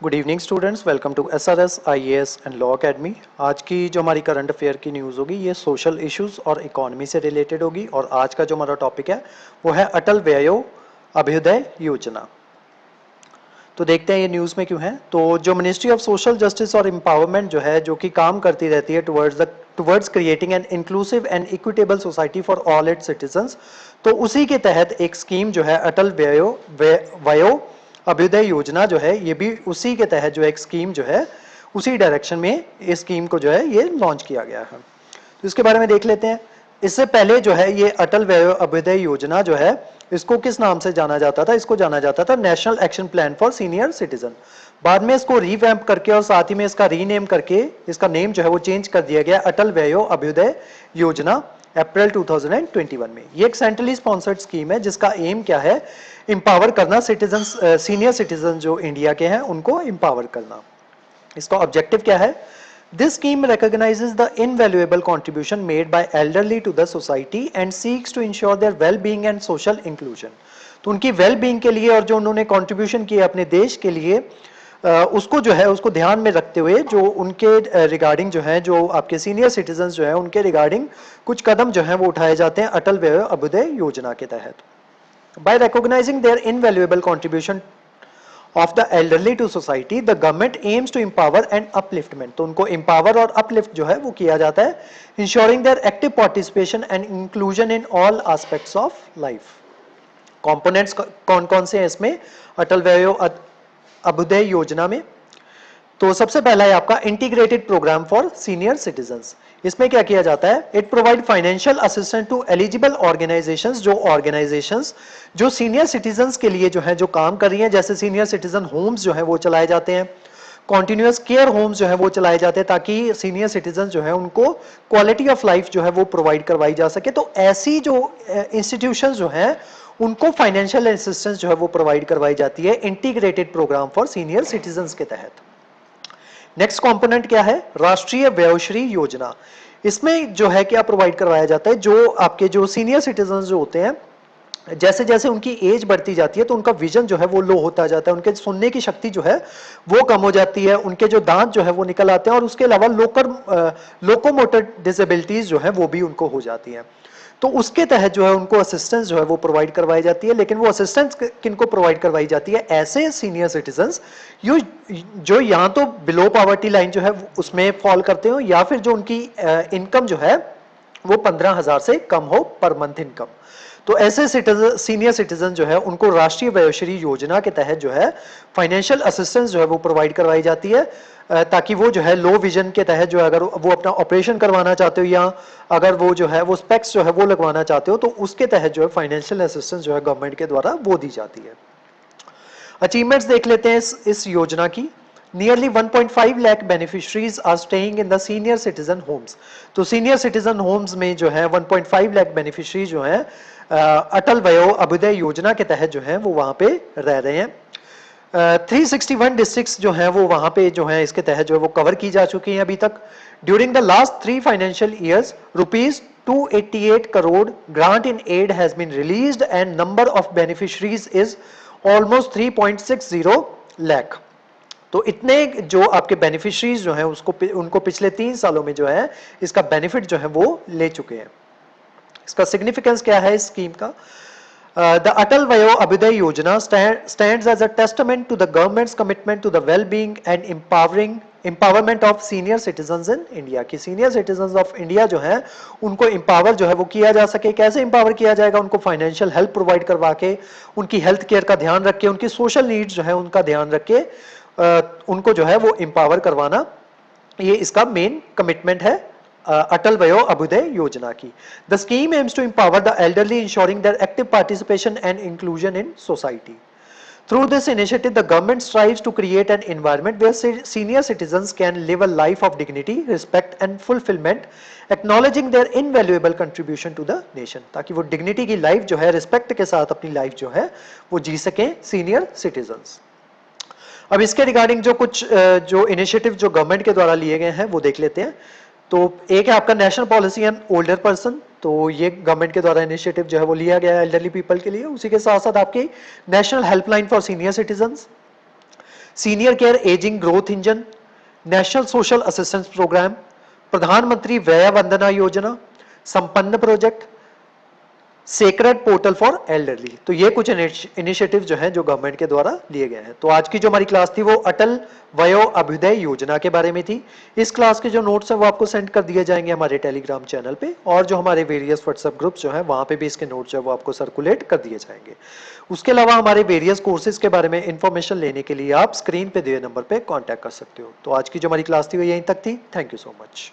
Good evening students, welcome to SRS IAS and law academy. आज की जो हमारी करंट अफेयर की न्यूज़ होगी ये सोशल इश्यूज और इकोनॉमी से रिलेटेड होगी और आज का जो हमारा टॉपिक है वो है अटल व्ययो अभ्युदय योजना। तो देखते हैं ये न्यूज़ में क्यों है। तो जो मिनिस्ट्री ऑफ सोशल जस्टिस और एम्पावरमेंट जो है, जो कि काम करती रहती है towards creating an inclusive and equitable society for all it's citizens, तो उसी के तहत एक स्कीम जो है अटल वयो अभ्युदय योजना जो है, ये भी उसी के तहत जो एक स्कीम जो है उसी डायरेक्शन में इस स्कीम को जो है ये लॉन्च किया गया है। तो इसके बारे में देख लेते हैं। इससे पहले जो है ये अटल व्यय अभ्युदय योजना जो है, इसको किस नाम से जाना जाता था? इसको जाना जाता था national action plan for senior citizen. बाद में इसको रिवैम्प करके और साथ ही में इसका रीनेम करके इसका नेम जो है वो चेंज कर दिया गया अटल व्यय अभ्युदय योजना अप्रैल 2021 में। ये एक सेंट्रली स्पॉन्सर्ड स्कीम है जिसका एम क्या है? इंपावर करना सिटीजन, सीनियर सिटीजन जो इंडिया के हैं उनको इंपावर करना। इसका ऑब्जेक्टिव क्या है? This scheme recognizes the invaluable contribution made by elderly to the society and seeks to ensure their well-being and social inclusion. तो उनकी well-being के लिए और जो उन्होंने contribution किए अपने देश के लिए, उसको जो है उसको ध्यान में रखते हुए जो उनके रिगार्डिंग जो है, जो आपके सीनियर सिटीजन जो है उनके रिगार्डिंग कुछ कदम जो है वो उठाए जाते हैं अटल व्यय अभ्युदय योजना के तहत। By recognizing their invaluable contribution of the elderly to society, the government aims to empower and upliftment. तो उनको empower और uplift जो है वो किया जाता है, ensuring their active participation and inclusion in all aspects of life. Components कौन कौन से हैं इसमें अटल व्यय अभ्युदय योजना में? तो सबसे पहला है आपका integrated programme for senior citizens. इसमें क्या किया जाता है? It provide financial assistance to eligible organisations, जो ऑर्गेनाइजेशंस जो सीनियर सिटीजन्स के लिए जो है जो काम कर रही हैं, जैसे सीनियर सिटीजन होम्स जो है वो चलाए जाते हैं, कॉन्टिन्यूअस केयर होम्स जो है वो चलाए जाते हैं ताकि सीनियर सिटीजन जो है उनको क्वालिटी ऑफ लाइफ जो है वो प्रोवाइड करवाई जा सके। तो ऐसी जो इंस्टीट्यूशंस जो हैं उनको फाइनेंशियल असिस्टेंस जो है वो प्रोवाइड करवाई जाती है integrated programme for senior citizens के तहत। नेक्स्ट कंपोनेंट क्या है? राष्ट्रीय वयोश्री योजना। इसमें जो है क्या प्रोवाइड करवाया जाता है? जो आपके जो सीनियर सिटीजन जो होते हैं, जैसे जैसे उनकी एज बढ़ती जाती है तो उनका विजन जो है वो लो होता जाता है, उनके सुनने की शक्ति जो है वो कम हो जाती है, उनके जो दांत जो है वो निकल आते हैं और उसके अलावा लोकोमोटर डिसेबिलिटीज जो है वो भी उनको हो जाती है। तो उसके तहत जो है उनको असिस्टेंस जो है वो प्रोवाइड करवाई जाती है। लेकिन वो असिस्टेंस किनको प्रोवाइड करवाई जाती है? ऐसे सीनियर सिटीजन्स जो या तो बिलो पॉवर्टी लाइन जो है उसमें फॉल करते हो, या फिर जो उनकी इनकम जो है वो 15,000 से कम हो पर मंथ इनकम। तो ऐसे सीनियर सिटीजन जो है उनको राष्ट्रीय वयोश्री योजना के तहत जो है फाइनेंशियल असिस्टेंस जो है वो प्रोवाइड करवाई जाती है, ताकि वो जो है लो विजन के तहत जो है अगर वो अपना ऑपरेशन करवाना चाहते हो या अगर वो जो है वो स्पेक्स जो है वो लगवाना चाहते हो तो उसके तहत जो है फाइनेंशियल असिस्टेंस जो है गवर्नमेंट के द्वारा वो दी जाती है। अचीवमेंट्स देख लेते हैं इस योजना की। Nearly 1.5 lakh beneficiaries are staying in the senior citizen homes. तो सीनियर सिटीजन होम्स में जो है 1.5 लाख बेनिफिशरी जो है अटल वयो अभ्युदय योजना के तहत जो है वो वहां पे रह रहे हैं। 361 डिस्ट्रिक्ट्स जो हैं वो वहां पे जो है इसके तहत जो है वो कवर की जा चुकी हैं अभी तक। During the last 3 financial years ₹288 crore grant in aid has been released and number of beneficiaries is almost 3.60 lakh. तो इतने जो आपके बेनिफिशरीज जो हैं उनको पिछले 3 सालों में जो है इसका बेनिफिट जो है वो ले चुके हैं। इसका सिग्निफिकेंस क्या है इस स्कीम का? The Atal Vayo Abhyuday Yojana stands as a testament to the government's commitment to the well-being and empowerment of senior citizens in India। कि senior citizens of India जो हैं उनको empower जो है वो किया जा सके। कैसे empower किया जाएगा? उनको financial help provide करवा के, उनकी health care का ध्यान रख के, उनकी social needs जो है उनका ध्यान रख के उनको जो है वो empower करवाना, ये इसका main commitment है अटल वयो अभ्युदय योजना की। The scheme aims to empower the elderly, ensuring their active participation and inclusion in society. Through this initiative, the government strives to create an environment where senior citizens can live a life of dignity, respect and fulfillment, acknowledging their invaluable contribution to the nation। ताकि वो dignity की life जो है, respect के साथ अपनी life जो है वो जी सकें senior citizens। अब इसके रिगार्डिंग जो कुछ जो इनिशिएटिव जो गवर्नमेंट के द्वारा लिए गए हैं वो देख लेते हैं। तो एक है आपका national policy and older person. तो ये गवर्नमेंट के द्वारा इनिशिएटिव जो है वो लिया गया है एल्डरली पीपल के लिए। उसी के साथ साथ आपकी national helpline for senior citizens, senior care ageing growth engine, national social assistance programme, Pradhan Mantri Vaya Vandana Yojana, Sampann project, SACRED portal for elderly. तो ये कुछ इनिशिएटिव जो हैं जो गवर्नमेंट के द्वारा लिए गए हैं। तो आज की जो हमारी क्लास थी वो अटल वयो अभ्युदय योजना के बारे में थी। इस क्लास के जो नोट्स हैं वो आपको सेंड कर दिए जाएंगे हमारे टेलीग्राम चैनल पे, और जो हमारे वेरियस व्हाट्सएप ग्रुप्स जो हैं वहां पे भी इसके नोट्स जो है वो आपको सर्कुलेट कर दिए जाएंगे। उसके अलावा हमारे वेरियस कोर्सेज के बारे में इंफॉर्मेशन लेने के लिए आप स्क्रीन पे दिए नंबर पे कॉन्टैक्ट कर सकते हो। तो आज की जो हमारी क्लास थी वो यहीं तक थी। Thank you so much.